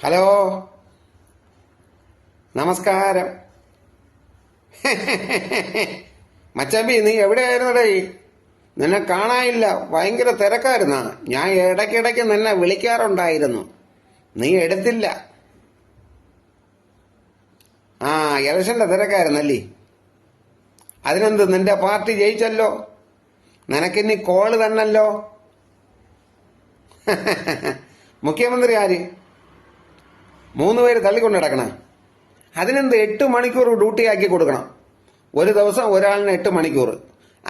Hello, നമസ്കാരം. മച്ചാമ്പി, നീ എവിടെയായിരുന്നടേ? നിന്നെ കാണാനില്ല, ഭയങ്കര തിരക്കായിരുന്ന. ഞാൻ ഇടയ്ക്കിടയ്ക്ക് നിന്നെ വിളിക്കാറുണ്ടായിരുന്നു, നീ എടുത്തില്ല. ആ, ഇലക്ഷന്റെ തിരക്കായിരുന്നല്ലേ? അതിനെന്ത്, നിന്റെ പാർട്ടി ജയിച്ചല്ലോ, നിനക്കിനി കോള് തന്നല്ലോ. മുഖ്യമന്ത്രി ആര്? 3 പേര് തള്ളിക്കൊണ്ട് കിടക്കണം. അതിനെന്ത്, 8 മണിക്കൂർ ഡ്യൂട്ടി ആക്കി കൊടുക്കണം. ഒരു ദിവസം ഒരാളിന് 8 മണിക്കൂർ.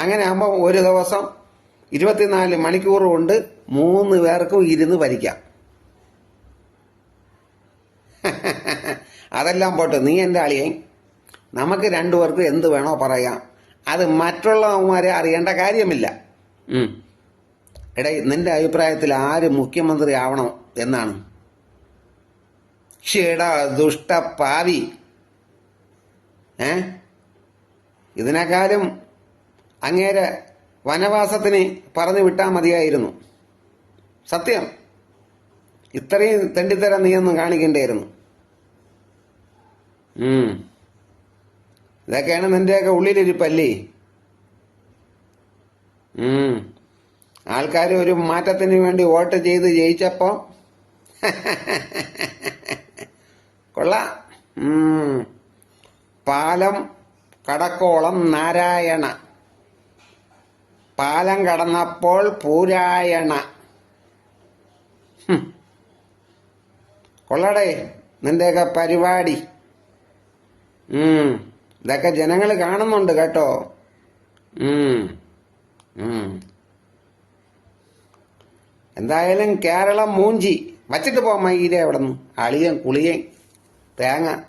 അങ്ങനെ ആകുമ്പോൾ ഒരു ദിവസം 24 മണിക്കൂർ കൊണ്ട് 3 പേർക്കും ഇരുന്ന് ഭരിക്കാം. അതെല്ലാം പോട്ടെ, നീ എൻ്റെ അളിയൻ. നമുക്ക് 2 പേർക്കും എന്ത് വേണോ പറയാം. അത് മറ്റുള്ളവന്മാരെ അറിയേണ്ട കാര്യമില്ല. എടേ, നിന്റെ അഭിപ്രായത്തിൽ ആര് മുഖ്യമന്ത്രി ആവണം എന്നാണ്? ഷേടാ ദുഷ്ടപാവി, ഇതിനേക്കാളും അങ്ങേരെ വനവാസത്തിന് പറഞ്ഞു വിട്ടാൽ മതിയായിരുന്നു. സത്യം, ഇത്രയും തെണ്ടിത്തരം നീയൊന്നും കാണിക്കണ്ടായിരുന്നു. ഇതൊക്കെയാണ് നിന്റെയൊക്കെ ഉള്ളിലിരിപ്പല്ലേ? ആൾക്കാർ ഒരു മാറ്റത്തിന് വേണ്ടി വോട്ട് ചെയ്ത് ജയിച്ചപ്പോ കൊള്ളാം. പാലം കടക്കോളം നാരായണ, പാലം കടന്നപ്പോൾ പൂരായണ. കൊള്ളടേ നിന്റെയൊക്കെ പരിപാടി. ഇതൊക്കെ ജനങ്ങൾ കാണുന്നുണ്ട് കേട്ടോ. എന്തായാലും കേരളം മൂഞ്ചി വച്ചിട്ട് പോകാൻ മയിലേ അവിടെ നിന്ന്. അളിയൻ കുളിയൻ തേങ്ങ.